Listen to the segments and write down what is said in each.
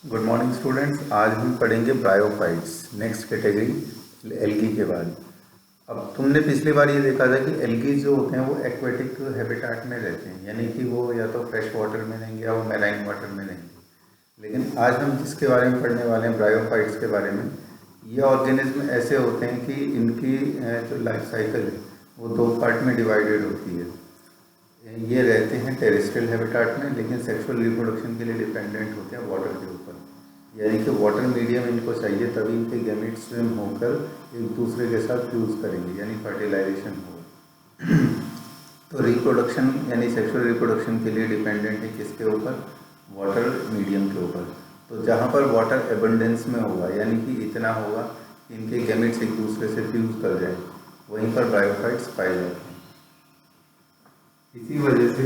Good morning students. आज हम पढ़ेंगे ब्रायोफाइट्स, नेक्स्ट कैटेगरी एल्गी के बाद। अब तुमने पिछली बार ये देखा था कि एल्गी जो होते हैं वो एक्वेटिक हैबिटाट में रहते हैं, यानी कि वो या तो फ्रेश वाटर में रहेंगे या वो मैराइन वाटर में रहेंगे। लेकिन आज हम जिसके बारे में पढ़ने वाले हैं, ब्रायोफाइट्स के बारे में, ये ऑर्गेनिज्म ऐसे होते हैं कि इनकी जो लाइफ साइकिल है वो दो पार्ट में डिवाइडेड होती है। ये रहते हैं टेरेस्ट्रियल हैबिटाट में, लेकिन सेक्सुअल रिप्रोडक्शन के लिए डिपेंडेंट होते हैं वाटर के ऊपर, यानी कि वाटर मीडियम इनको चाहिए, तभी इनके गैमेट स्विम होकर एक दूसरे के साथ फ्यूज करेंगे, यानी फर्टिलाइजेशन हो। तो रिप्रोडक्शन यानी सेक्सुअल रिप्रोडक्शन के लिए डिपेंडेंट है किसके ऊपर? वाटर मीडियम के ऊपर। तो जहाँ पर वाटर एबंडेंस में होगा, यानी कि इतना होगा कि इनके गैमेट्स एक दूसरे से फ्यूज कर जाए, वहीं पर ब्रायोफाइट्स पाए जाते हैं। इसी वजह से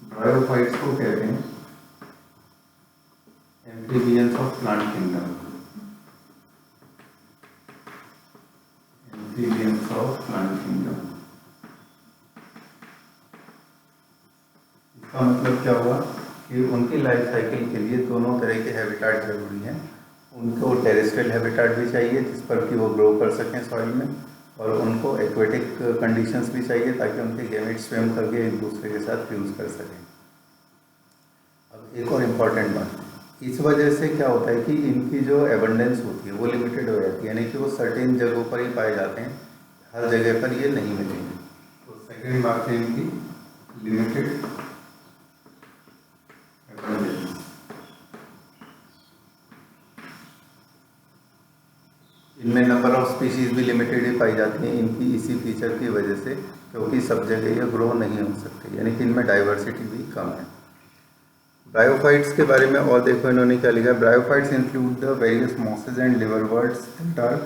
ब्रायोफाइट्स को कहते हैं amphibians of plant kingdom. Amphibians of plant kingdom, इसका मतलब क्या हुआ कि उनकी लाइफ साइकिल के लिए दोनों तरह के हैबिटाट जरूरी हैं। उनको टेरेस्ट्रियल हैबिटाट भी चाहिए जिस पर कि वो ग्रो कर सकें सॉइल में, और उनको एक्वेटिक कंडीशंस भी चाहिए ताकि उनके गैमेट स्विम करके एक दूसरे के साथ फ्यूज कर सकें। अब एक और इम्पॉर्टेंट बात, इस वजह से क्या होता है कि इनकी जो एबंडेंस होती है वो लिमिटेड हो जाती है, यानी कि वो सर्टेन जगहों पर ही पाए जाते हैं, हर जगह पर ये नहीं मिलेंगे। तो सेकेंड बात है इनकी लिमिटेड एबंडेंस। इनमें नंबर ऑफ स्पीशीज भी लिमिटेड ही पाई जाती हैं इनकी इसी फीचर की वजह से, क्योंकि सब जगह ये ग्रो नहीं हो सकते, यानी कि इनमें डाइवर्सिटी भी कम है। ब्रायोफाइट्स के बारे में और देखो इन्होंने क्या लिखा है। Bryophytes include the various mosses and liverworts that are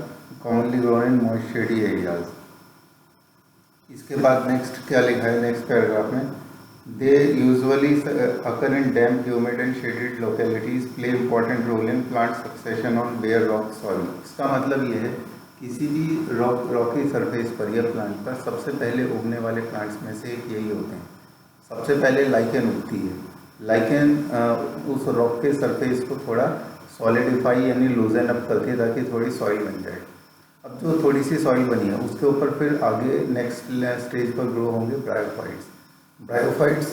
commonly grown in moist shady areas. इसके बाद नेक्स्ट क्या लिखा है नेक्स्ट पैराग्राफ में, they usually occur in damp, humid and shaded localities, play important role in plant succession on bare rock soil. इसका मतलब ये है किसी भी रॉकी सरफेस पर या प्लांट पर सबसे पहले उगने वाले प्लांट्स में से एक यही होते हैं। सबसे पहले लाइकेन उगती है। लाइकेन उस रॉक के सरफेस को थोड़ा सॉलिडिफाई यानी लूजन अप करती है ताकि थोड़ी सॉइल बन जाए। अब जो थोड़ी सी सॉइल बनी है उसके ऊपर फिर आगे नेक्स्ट स्टेज पर ग्रो होंगे ब्रायोफाइट्स। ब्रायोफाइट्स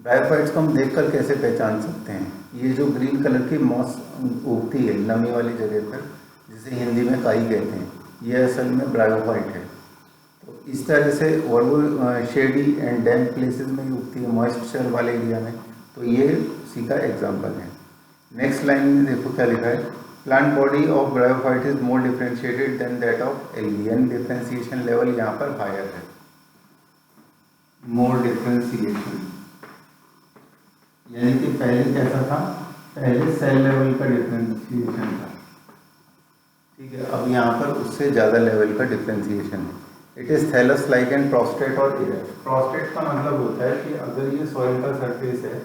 ब्रायोफाइट्स को हम देखकर कैसे पहचान सकते हैं? ये जो ग्रीन कलर की मॉस उगती है नमी वाली जगह पर, जिसे हिंदी में काई कहते हैं, ये असल में ब्रायोफाइट है। तो इस तरह से, और वो शेडी एंड डैम्प प्लेसेस में ही उगती है, मॉइस्चर वाले एरिया में, तो ये उसी का एग्जाम्पल है। नेक्स्ट लाइन में देखो क्या लिखा है, plant body of bryophyte is more differentiated than that of algae, यानी डिफ्रेंशिएशन लेवल यहाँ पर हायर है। मोर डिफ्रेंशिएशन यानी कि पहले कैसा था? पहले सेल लेवल का डिफ्रेंशिएशन था, ठीक है, अब यहाँ पर उससे ज़्यादा लेवल का डिफ्रेंशिएशन है। It is thallus like and prostrate और इरेक्ट। प्रोस्टेट का मतलब होता है कि अगर ये सॉइल का सरफेस है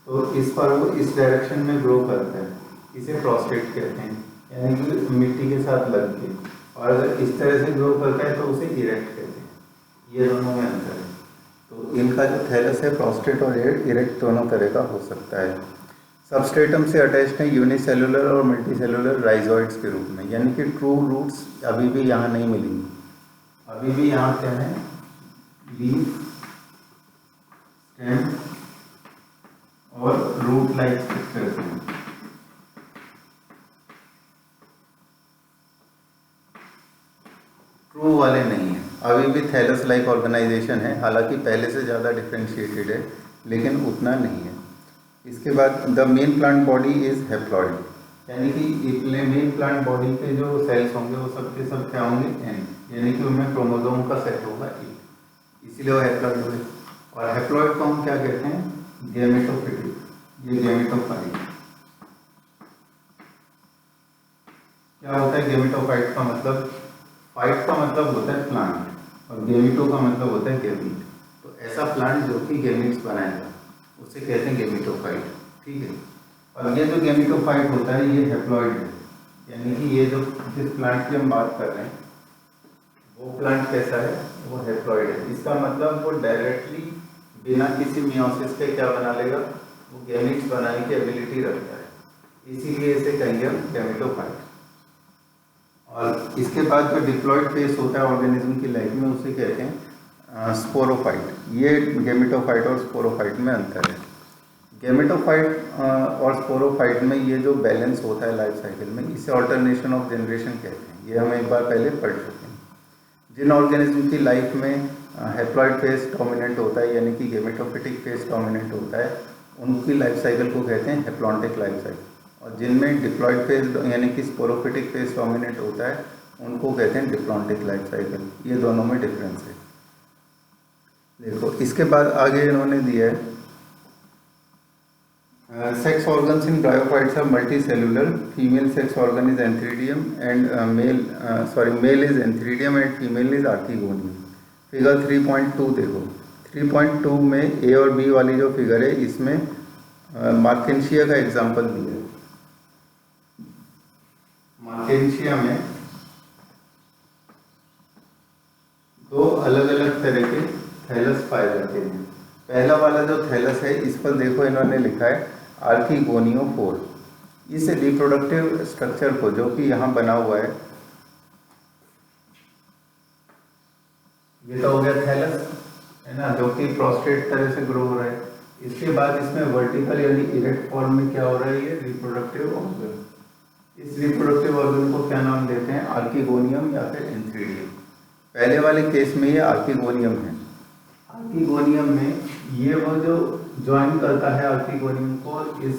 तो इस पर वो इस डायरेक्शन में ग्रो करता है, इसे प्रोस्टेट कहते हैं, यानी कि मिट्टी के साथ लग के। और अगर इस तरह से ग्रो करता है तो उसे इरेक्ट कहते हैं। ये दोनों में अंतर है। तो इनका जो थैलस है प्रोस्टेट और इरेक्ट दोनों तरह का हो सकता है। सबस्ट्रेटम से अटैच्ड है यूनिसेलुलर और मल्टीसेलुलर राइजोइड्स के रूप में, यानी कि ट्रू रूट्स अभी भी यहाँ नहीं मिलेंगी। अभी भी यहाँ क्या है? लीफ, स्टेम और रूट लाइक स्ट्रक्चर्स हैं। ट्रू वाले नहीं है, अभी भी थैलस लाइक ऑर्गेनाइजेशन है, हालांकि पहले से ज़्यादा डिफ्रेंशिएटेड है लेकिन उतना नहीं है। इसके बाद the main plant body is haploid, यानी कि मेन प्लांट बॉडी के जो सेल्स होंगे वो सब के सब क्या होंगे? एन, यानी कि उनमें क्रोमोसोम का सेट होगा एक, इसीलिए वो हैप्लॉइड हुए। और हैप्लॉइड को हम क्या कहते हैं? गैमेटोफिटिक। ये गैमेटोफाइट। क्या होता है गैमेटोफाइट का मतलब? फाइट का मतलब होता है प्लांट और गैमेटो का मतलब होता है गैमीट। तो ऐसा प्लांट जो कि गैमीट्स बनाएगा उसे कहते हैं गैमेटोफाइट, ठीक है। और ये जो गैमेटोफाइट होता है ये हैप्लॉइड है, यानी कि ये जो जिस प्लांट की हम बात कर रहे हैं वो प्लांट कैसा है? वो हैप्लॉइड है। इसका मतलब वो डायरेक्टली बिना किसी मियोसिस के क्या बना लेगा? वो गैमेट्स बनाने की एबिलिटी रखता है, इसीलिए इसे कहेंगे हम गैमेटोफाइट। और इसके बाद जो डिप्लॉयड फेस होता है ऑर्गेनिज्म की लाइफ में उसे कहते हैं स्पोरोफाइट। ये गैमेटोफाइट और स्पोरोफाइट में अंतर है। गैमेटोफाइट और स्पोरोफाइट में ये जो बैलेंस होता है लाइफ साइकिल में, इसे ऑल्टरनेशन ऑफ जनरेशन कहते हैं। ये हम एक बार पहले पढ़ चुके हैं। जिन ऑर्गेनिज्म की लाइफ में हैप्लॉइड फेस डोमिनेंट होता है यानी कि गैमेटोफिटिक फेस डोमिनेंट होता है, उनकी लाइफ साइकिल को कहते हैं हैप्लॉन्टिक लाइफ साइकिल। और जिनमें डिप्लॉयड फेस यानी कि स्पोरोफिटिक फेस डोमिनेंट होता है उनको कहते हैं डिप्लॉन्टिक लाइफ साइकिल। ये दोनों में डिफरेंस है। देखो इसके बाद आगे इन्होंने दिया है sex organs in bryophytes are multicellular. Female sex organ is antheridium and male is antheridium and female is archegonium. Figure 3.2 देखो, 3.2 में ए और बी वाली जो फिगर है इसमें मार्केंशिया का एग्जांपल दिया है। मार्केंशिया में दो अलग अलग तरह के थैलस पाए जाते हैं। पहला वाला जो थैलस है इस पर देखो इन्होंने लिखा है आर्कीगोनियोफोर। इस रिप्रोडक्टिव स्ट्रक्चर को जो कि यहाँ बना हुआ है, ये तो हो गया थैलस है ना, जो कि प्रोस्टेट तरह से ग्रो हो रहा है। इसके बाद इसमें वर्टिकल यानी इरेक्ट फॉर्म में क्या हो रहा है, ये रिप्रोडक्टिव ऑर्गन। इस रिप्रोडक्टिव ऑर्गन को क्या नाम देते हैं, आर्कीगोनियम या फिर एंथ्रीडियम। पहले वाले केस में ये आर्कीगोनियम है। आर्कीगोनियम में ये वो जो ज्वाइन करता है आर्कीगोनियम को इस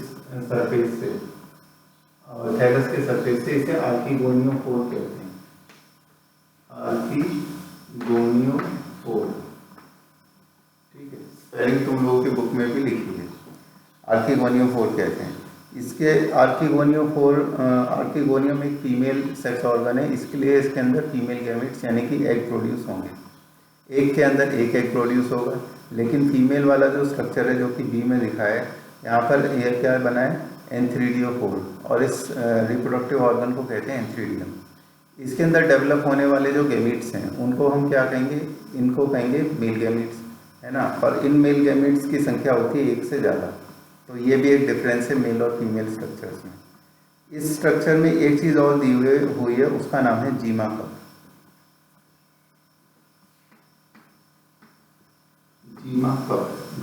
सरफेस से और थैलस के सरफेस से, इसे आर्कीगोनियोफोर कहते हैं। आर्कीगोनियोफोर, ठीक है, स्पेलिंग तुम लोगों की बुक में भी लिखी है, आर्कीगोनियोफोर कहते हैं इसके। आर्कीगोनियम एक फीमेल सेक्स ऑर्गन है, इसके लिए इसके अंदर फीमेल गैमेट्स यानी कि एग प्रोड्यूस होंगे। एक के अंदर एक एग प्रोड्यूस होगा, लेकिन फीमेल वाला जो स्ट्रक्चर है जो कि बी में लिखा है, यहाँ पर ये क्या बना है, एंथ्रीडियोफोर, और इस रिप्रोडक्टिव ऑर्गन को कहते हैं एंथ्रीडियम। इसके अंदर डेवलप होने वाले जो गैमेट्स हैं उनको हम क्या कहेंगे, इनको कहेंगे मेल गैमेट्स, है ना। और इन मेल गैमेट्स की संख्या होती है एक से ज़्यादा। तो ये भी एक डिफरेंस है मेल और फीमेल स्ट्रक्चर्स में। इस स्ट्रक्चर में एक चीज़ और दी हुई है, उसका नाम है जीमा कप।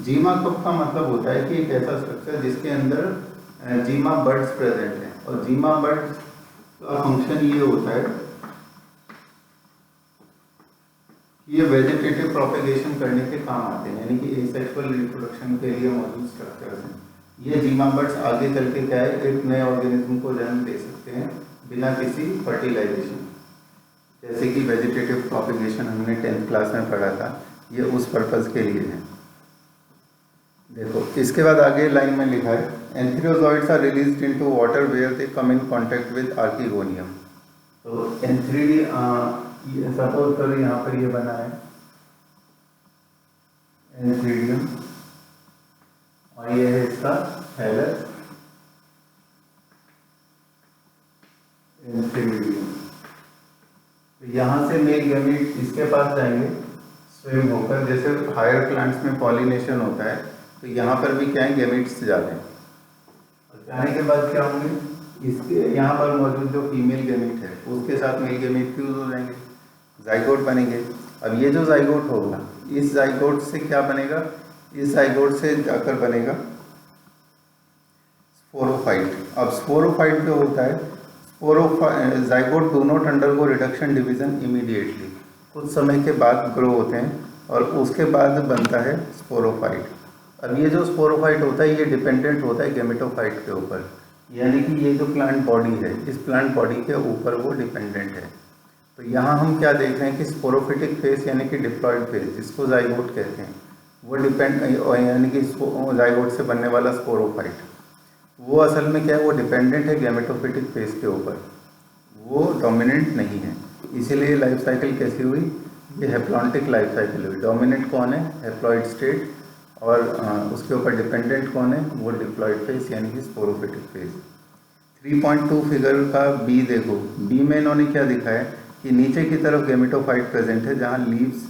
जीमा कप का मतलब होता है कि एक ऐसा स्ट्रक्चर जिसके अंदर जीमा बर्ड्स प्रेजेंट है। और जीमा बर्ड्स का फंक्शन ये होता है, ये वेजिटेटिव प्रोपेगेशन करने के काम आते हैं, यानी कि एसेक्सुअल रिप्रोडक्शन के लिए मौजूद स्ट्रक्चर्स हैं। ये जीमा बर्ड्स आगे चल के क्या है, एक नए ऑर्गेनिज्म को जन्म दे सकते हैं बिना किसी फर्टिलाइजेशन, जैसे कि वेजिटेटिव प्रोपेगेशन हमने 10th क्लास में पढ़ा था। ये उस पर्पज़ के लिए है। देखो इसके बाद आगे लाइन में लिखा है antherozoids are released into water where they come in contact with archegonium. तो एंथ्रीडियम, सपोज करो यहाँ पर ये बना है एंथ्रीडियम और ये है इसका थैलस, एंथ्रीडियम। तो यहाँ से मेल गैमेट इसके पास जाएंगे स्विम होकर, जैसे हायर प्लांट्स में पॉलिनेशन होता है, तो यहाँ पर भी क्या है, गैमेट्स जाते हैं। और जाने के बाद क्या होंगे, इसके यहाँ पर मौजूद जो फीमेल गैमेट है उसके साथ मेल गैमेट फ्यूज हो जाएंगे, जाइगोट बनेंगे। अब ये जो जाइगोट होगा, इस जाइगोट से क्या बनेगा, इस जाइगोट से जाकर बनेगा स्पोरोफाइट। अब स्पोरोफाइट जो होता है, zygote do not undergo reduction division immediately, कुछ समय के बाद ग्रो होते हैं और उसके बाद बनता है स्पोरोफाइट। अब ये जो स्पोरोफाइट होता है ये डिपेंडेंट होता है गैमेटोफाइट के ऊपर, यानी कि ये जो प्लांट बॉडी है इस प्लांट बॉडी के ऊपर वो डिपेंडेंट है। तो यहाँ हम क्या देख रहे हैं कि स्पोरोफिटिक फेस यानी कि डिप्लॉयड फेस, जिसको जाइगोट कहते हैं, वो डिपेंड यानी कि जाइगोट से बनने वाला स्पोरोफाइट, वो असल में क्या है, वो डिपेंडेंट है गैमेटोफिटिक फेस के ऊपर, वो डोमिनेंट नहीं है। इसीलिए लाइफ साइकिल कैसी हुई, ये हैप्लॉन्टिक लाइफ साइकिल हुई। डोमिनेंट कौन है, हैप्लॉइड स्टेट, और उसके ऊपर डिपेंडेंट कौन है, वो डिप्लॉयड फेस यानी कि स्पोरोफिटिक फेस। 3.2 फिगर का बी देखो, बी में इन्होंने क्या दिखाया है कि नीचे की तरफ गैमेटोफाइट प्रेजेंट है जहाँ लीव्स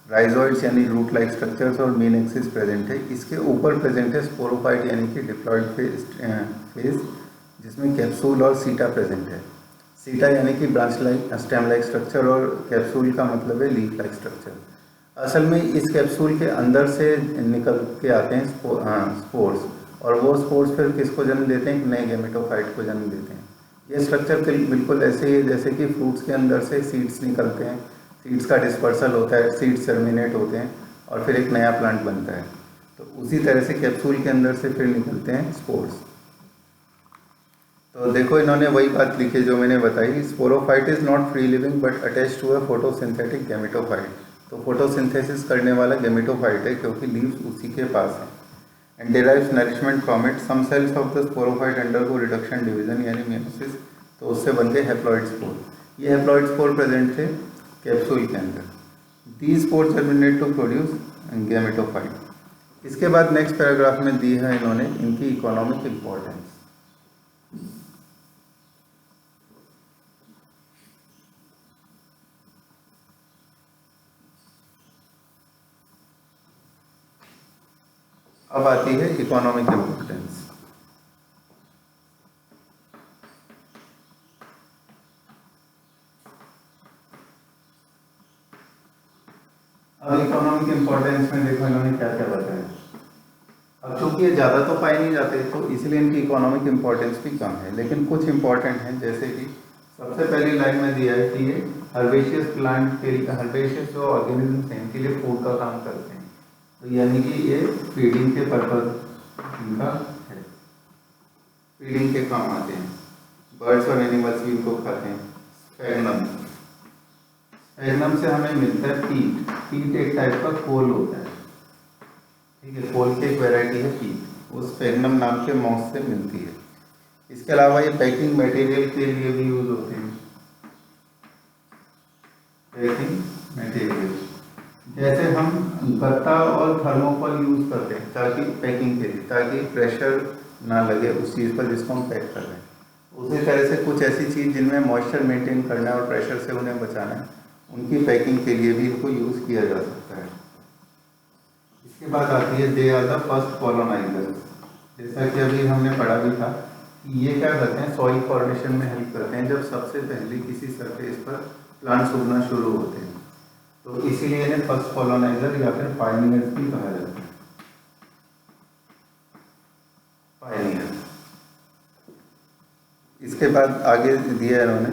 राइजोइड्स यानी रूट लाइक स्ट्रक्चर्स और मेन एक्सिस प्रेजेंट है। इसके ऊपर प्रेजेंट है स्पोरोफाइट यानी कि डिप्लॉयड फेज जिसमें कैप्सूल और सीटा प्रेजेंट है। सीटा यानी कि branch like stem like structure और कैप्सूल का मतलब है लीफ लाइक स्ट्रक्चर। असल में इस कैप्सूल के अंदर से निकल के आते हैं स्पोर्स, और वो स्पोर्स फिर किसको जन्म देते हैं, नए गेमेटोफाइट को जन्म देते हैं। ये स्ट्रक्चर बिल्कुल ऐसे ही है जैसे कि फ्रूट्स के अंदर से सीड्स निकलते हैं, सीड्स का डिस्पर्सल होता है, सीड्स जर्मिनेट होते हैं और फिर एक नया प्लांट बनता है। तो उसी तरह से कैप्सूल के अंदर से फिर निकलते हैं स्पोर्स। तो देखो इन्होंने वही बात लिखी जो मैंने बताई, sporophyte is not free living but attach to a photosynthetic gametophyte. तो फोटोसिंथेसिस करने वाला गेमेटोफाइट है क्योंकि लीव्स उसी के पास है। And derives nourishment from it. Some cells of the sporophyte undergo reduction division यानी मेयोसिस, तो उससे बन गए हैप्लॉइड स्पोर। ये हैप्लॉइड स्पोर प्रेजेंट थे कैप्सूल के अंदर। These spore germinate to produce gametophyte. इसके बाद नेक्स्ट पैराग्राफ में दी है इन्होंने इनकी इकोनॉमिक इम्पोर्टेंस। अब आती है इकोनॉमिक इम्पोर्टेंस। अब इकोनॉमिक इम्पोर्टेंस में देखो इन्होंने क्या क्या बताया। अब चूंकि ये ज़्यादा तो पाए नहीं जाते तो इसलिए इनकी इकोनॉमिक इम्पोर्टेंस भी कम है, लेकिन कुछ इम्पोर्टेंट हैं। जैसे कि सबसे पहली लाइन में दिया है कि ये हर्बेशियस प्लांट के लिए, हर्बेशियस जो ऑर्गेनिज्म हैं इनके लिए फूड का काम करते हैं। तो यानी कि ये फीडिंग के पर्पज इनका है, फीडिंग के काम आते हैं। बर्ड्स और एनिमल्स भी इनको खाते हैं। स्फेग्नम, स्फेग्नम से हमें मिलता है पीट। पीट एक टाइप का कोल होता है, ठीक है, कोल की एक वैरायटी है पीट, उस स्फेग्नम नाम के मॉस से मिलती है। इसके अलावा ये पैकिंग मटेरियल के लिए भी यूज होते हैं। पैकिंग मटेरियल जैसे हम गत्ता और थर्मोकोल यूज करते हैं ताकि पैकिंग के लिए, ताकि प्रेशर ना लगे उस चीज़ पर जिसको हम पैक कर रहे हैं। उसी तरह से कुछ ऐसी चीज़ जिनमें मॉइस्चर मेंटेन करना है और प्रेशर से उन्हें बचाना है, उनकी पैकिंग के लिए भी इनको यूज़ किया जा सकता है। इसके बाद आती है they are the first coloniser. जैसा कि अभी हमने पढ़ा भी था कि ये क्या करते हैं, सॉइल फॉर्मेशन में हेल्प करते हैं जब सबसे पहले किसी सरफेस पर प्लांट्स उगना शुरू होते हैं। तो इसीलिए इन्हें फर्स्ट कॉलोनाइजर या फिर पायनियर्स भी कहा जाता है। पायनियर। इसके बाद आगे दिया इन्होंने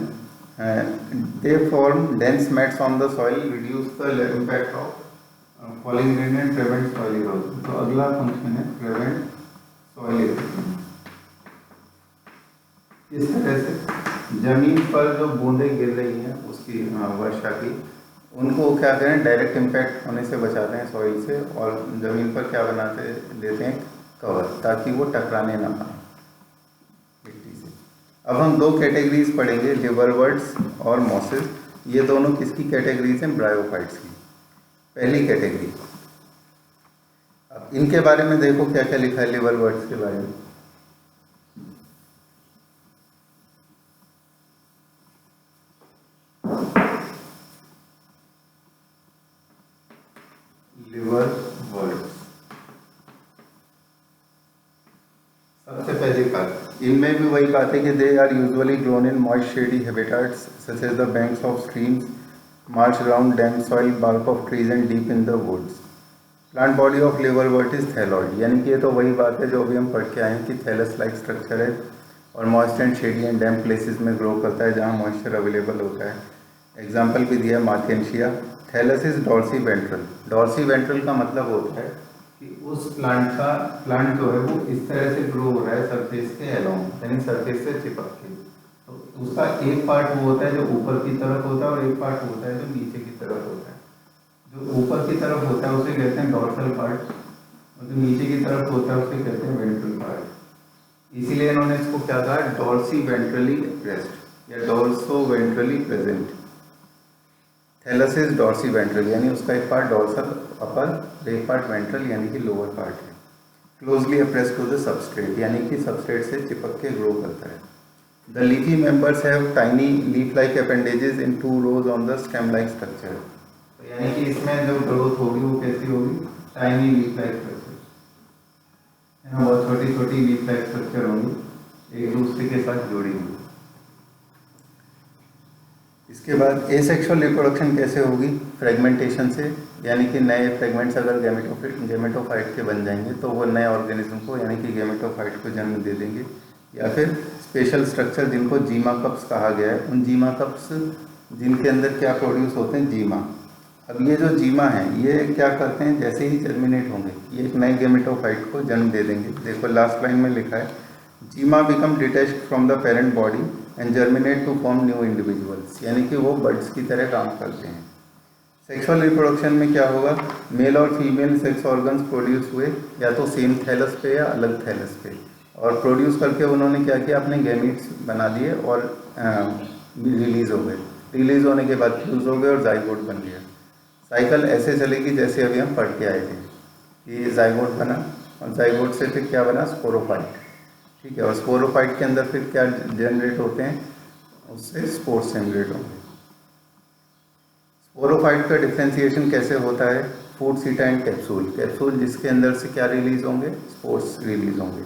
they form dense mats on the soil, reduce the impact of falling rain and prevent soil erosion. तो अगला फंक्शन है प्रिवेंट सॉइल इरोजन। इस तरह से जमीन पर जो बूंदें गिर रही हैं उसकी वर्षा की, उनको क्या करें, डायरेक्ट इम्पैक्ट होने से बचाते हैं सॉइल से, और ज़मीन पर क्या बनाते देते हैं, कवर, ताकि वो टकराने ना पाए मिट्टी से। अब हम दो कैटेगरीज पढ़ेंगे, लिवरवर्ट्स और मॉसेस। ये दोनों किसकी कैटेगरीज हैं, ब्रायोफाइट्स की। पहली कैटेगरी, अब इनके बारे में देखो क्या क्या लिखा है लिवरवर्ट्स के बारे में। सबसे पहली बात, इनमें भी वही बात है कि they are usually grown in moist shady habitats such as the banks of streams, marsh around damp soil, bark of trees and deep in the woods. Plant body of liverwort is thalloid, यानी कि ये तो वही बात है जो अभी हम पढ़ के आए हैं कि थैलस लाइक स्ट्रक्चर है और moist and shady and dam places में ग्रो करता है जहाँ मॉइस्चर अवेलेबल होता है। एग्जाम्पल भी दिया Marchantia. Thallus is dorsiventral. Dorsiventral का मतलब होता है कि उस प्लांट जो है वो इस तरह से ग्रो हो रहा है सरफेस के अलोंग, यानी सरफेस से चिपक के। तो उसका एक पार्ट वो होता है जो ऊपर की तरफ होता है और एक पार्ट होता है जो नीचे की तरफ होता है। जो ऊपर की तरफ होता है उसे कहते हैं डॉर्सल पार्ट, और जो नीचे की तरफ होता है उसे कहते हैं वेंट्रल पार्ट। इसीलिए इन्होंने इसको क्या कहा, डॉर्सी वेंट्रली प्रेस्ड या dorsoventrally present. Thallus is dorsiventral, यानी उसका एक पार्ट डॉर्सल अपर, एक पार्ट वेंट्रल यानी कि लोअर पार्ट है। Closely appressed to the substrate, यानी कि सबस्ट्रेट से चिपक के ग्रो करता है। The leafy members have tiny leaf like appendages in 2 rows on the stem like structure. तो यानी कि इसमें जो ग्रोथ होगी वो कैसी होगी, टाइनी लीफ लाइक स्ट्रक्चर, है ना, बहुत छोटी छोटी लीफ लाइक स्ट्रक्चर होंगी एक दूसरे के साथ जुड़ी हुई। इसके बाद एसेक्सुअल रिप्रोडक्शन कैसे होगी, फ्रेगमेंटेशन से, यानी कि नए फ्रेगमेंट्स अगर गेमेटोफाइट के बन जाएंगे तो वो नए ऑर्गेनिज्म को यानी कि गेमेटोफाइट को जन्म दे देंगे। या फिर स्पेशल स्ट्रक्चर जिनको जीमा कप्स कहा गया है, उन जीमा कप्स जिनके अंदर क्या प्रोड्यूस होते हैं, जीमा। अब ये जो जीमा है ये क्या करते हैं, जैसे ही जर्मिनेट होंगे ये एक नए गेमेटोफाइट को जन्म दे देंगे। देखो लास्ट लाइन में लिखा है, gemmae become detached from the parent body and germinate to form new individuals, यानी कि वो बर्ड्स की तरह काम करते हैं। सेक्सुअल रिप्रोडक्शन में क्या होगा, मेल और फीमेल सेक्स ऑर्गन्स प्रोड्यूस हुए या तो सेम थैलस पे या अलग थैलस पे, और प्रोड्यूस करके उन्होंने क्या किया, अपने गैमीट्स बना दिए और रिलीज हो गए। रिलीज होने के बाद फ्यूज हो गए और जाइगोट बन गया। साइकिल ऐसे चलेगी जैसे अभी हम पढ़ के आए थे, ये जाइगोट बना और जाइगोट से फिर क्या बना, स्पोरोफाइट, ठीक है। और स्पोरोफाइट के अंदर फिर क्या जनरेट होते हैं, उससे स्पोर्स जनरेट होंगे। स्पोरोफाइट का डिफ्रेंसिएशन कैसे होता है, फूड सीटा एंड कैप्सूल, कैप्सूल जिसके अंदर से क्या रिलीज होंगे, स्पोर्स रिलीज होंगे।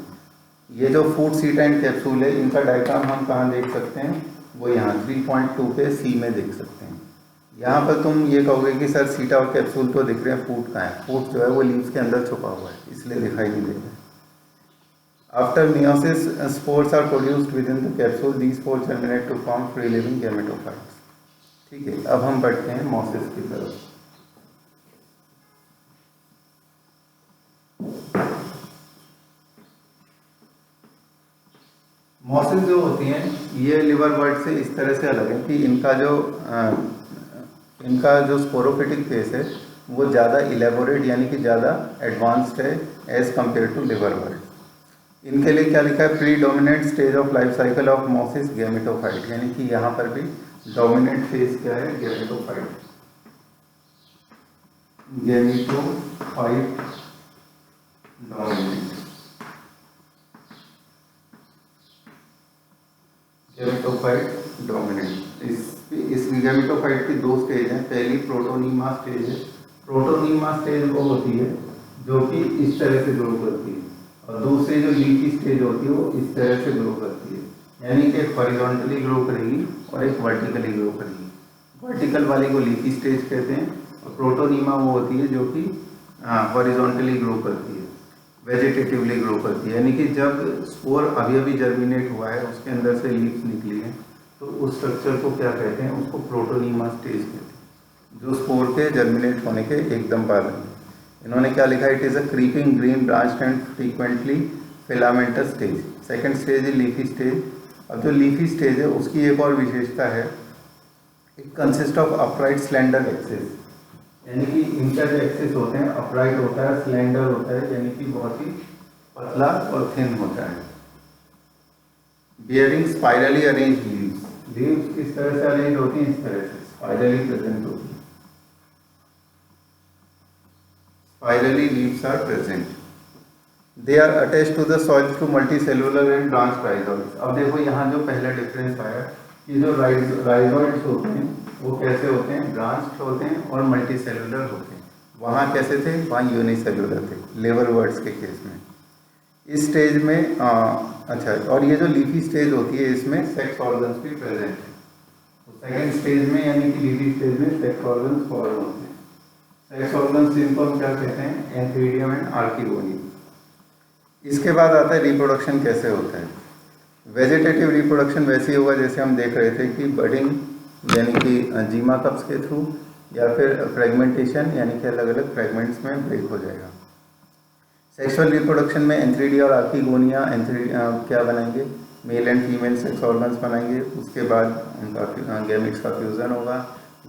ये जो फूड सीटा एंड कैप्सूल है इनका डायग्राम हम कहाँ देख सकते हैं, वो यहाँ 3.2 पे सी में देख सकते हैं। यहाँ पर तुम ये कहोगे कि सर सीटा और कैप्सूल तो दिख रहे हैं, फूड कहाँ है, फूड जो है वो लीव्स के अंदर छुपा हुआ है इसलिए दिखाई नहीं दे रहा। After meiosis spores are produced within the capsule, these spores germinate to form free living gametophytes, ठीक है। अब हम बढ़ते हैं मोसिस की तरफ। मोसिस जो होती हैं ये लिवर बर्ड से इस तरह से अलग है कि इनका जो स्पोरोफिटिक फेस है वो ज़्यादा इलेबोरेट यानी कि ज़्यादा एडवांस्ड है as compared to liverwort. इनके लिए क्या लिखा है, predominant stage of life cycle of mosses gametophyte, यानी कि यहाँ पर भी डोमिनेंट फेज क्या है, gametophyte, gametophyte dominant, gametophyte dominant. इस गैमेटोफाइट की दो स्टेज हैं, पहली प्रोटोनीमा स्टेज है। प्रोटोनीमा स्टेज वो होती है जो कि इस तरह से ग्रो करती है, और दूसरी जो लीफी स्टेज होती है वो इस तरह से ग्रो करती है, यानी कि एक हॉरिजॉन्टली ग्रो करेगी और एक वर्टिकली ग्रो करेगी। वर्टिकल वाले को लीफी स्टेज कहते हैं और प्रोटोनीमा वो होती है जो कि हॉरिजॉन्टली ग्रो करती है, वेजिटेटिवली ग्रो करती है, यानी कि जब स्पोर अभी अभी जर्मिनेट हुआ है उसके अंदर से लीव्स निकली हैं तो उस स्ट्रक्चर को क्या कहते हैं, उसको प्रोटोनीमा स्टेज कहते हैं, जो स्पोर के जर्मिनेट होने के एकदम बाद है। इन्होंने क्या लिखा, it is a creeping green branch and frequently filamentous stage. Second stage है लीफी स्टेज। अब जो लीफी स्टेज है उसकी एक और विशेषता है, it consist of upright slender axes, यानी कि इनका जो एक्सेस होते हैं अपराइट होता है, स्लेंडर होता है, यानी कि बहुत ही पतला और थिन होता है। Bearing spirally arrange leaves, leaves किस तरह से अरेंज होती हैं, इस तरह से स्पाइरली प्रेजेंट होती है, spirally leaves are present. They are attached to the soil through multicellular and branch rhizoids. अब देखो यहाँ जो पहला डिफरेंस आया कि जो राइजोइड्स होते हैं वो कैसे होते हैं, ब्रांच होते हैं और मल्टीसेलुलर होते हैं। वहाँ कैसे थे, वहाँ यूनिसेलुलर थे लिवर बर्ड्स के केस में। इस स्टेज में अच्छा, और ये जो लीफी स्टेज होती है इसमें सेक्स ऑर्गन्स भी प्रेजेंट है। तो सेकेंड स्टेज में यानी कि लीफी स्टेज में सेक्स ऑर्गन्स फॉर्म होते हैं। सेक्स ऑर्गन्स जिनको हम क्या कहते हैं, एंथीडियम एंड आर्किगोनियम। इसके बाद आता है रिप्रोडक्शन कैसे होता है। वेजिटेटिव रिप्रोडक्शन वैसे ही होगा जैसे हम देख रहे थे कि बडिंग यानी कि जीमा कप्स के थ्रू, या फिर फ्रेगमेंटेशन यानी कि अलग अलग फ्रेगमेंट्स में ब्रेक हो जाएगा। सेक्सुअल रिप्रोडक्शन में एंथ्रीडिया और आर्किगोनिया क्या बनाएंगे, male and female sex organs बनाएंगे। उसके बाद उनका गैमेट्स का फ्यूजन होगा,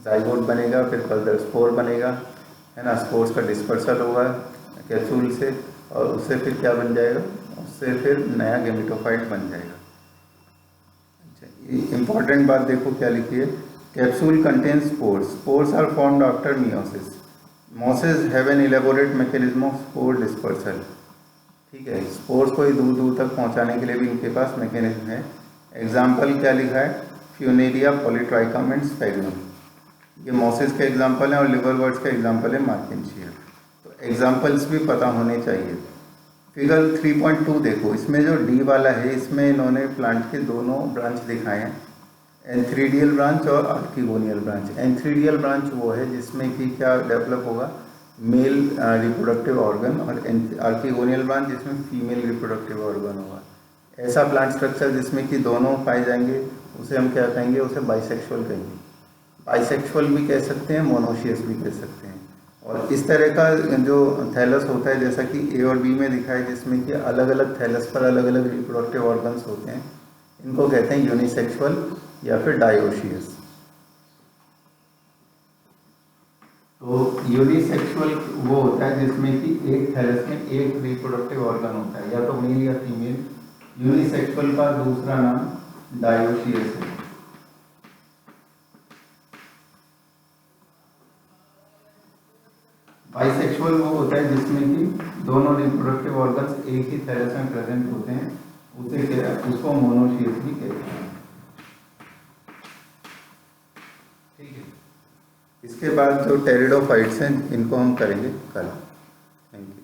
जाइगोट बनेगा, फिर फर्दर स्पोर बनेगा, है ना। स्पोर्स का डिस्पर्सल होगा कैप्सूल से और उससे फिर क्या बन जाएगा, उससे फिर नया गैमेटोफाइट बन जाएगा। अच्छा, इंपॉर्टेंट बात देखो क्या लिखी है, capsule contains spores, spores are formed after meiosis, mosses have an elaborate mechanism of spore dispersal, ठीक है। स्पोर्स को दूर दूर तक पहुंचाने के लिए भी इनके पास मैकेनिज्म है। एग्जाम्पल क्या लिखा है, फ्यूनेरिया पॉलीट्राइकम एंड स्पैगनम। ये मॉसिस का एग्जाम्पल है और लिवरवर्ट्स का एग्जाम्पल है मार्किनशिया। तो एग्जाम्पल्स भी पता होने चाहिए। फिगर 3.2 देखो, इसमें जो डी वाला है इसमें इन्होंने प्लांट के दोनों ब्रांच दिखाए हैं, एंथ्रीडियल ब्रांच और आर्किगोनियल ब्रांच। एंथ्रीडियल ब्रांच वो है जिसमें कि क्या डेवलप होगा, मेल रिप्रोडक्टिव ऑर्गन, और आर्किगोनियल ब्रांच जिसमें फीमेल रिप्रोडक्टिव ऑर्गन होगा। ऐसा प्लांट स्ट्रक्चर जिसमें कि दोनों पाए जाएंगे उसे हम क्या कहेंगे, उसे बाइसेक्सुअल कहेंगे। बाइसेक्सुअल भी कह सकते हैं, मोनोशियस भी कह सकते हैं। और इस तरह का जो थैलस होता है जैसा कि ए और बी में दिखा है, जिसमें कि अलग अलग थैलस पर अलग अलग रिप्रोडक्टिव ऑर्गन्स होते हैं, इनको कहते हैं यूनिसेक्सुअल या फिर डायोशियस। तो यूनिसेक्सुअल वो होता है जिसमें कि एक थैलस में एक रिप्रोडक्टिव ऑर्गन होता है, या तो मेल या फीमेल। यूनिसेक्सुअल का दूसरा नाम डायोशियस है। बाइसेक्सुअल वो होता है जिसमें कि दोनों रिप्रोडक्टिव ऑर्गन्स एक ही थैलस में प्रेजेंट होते हैं, उसको मोनोशियस भी कहते हैं। ठीक है, इसके बाद जो टेरिडोफाइट्स हैं इनको हम करेंगे कल। Thank you.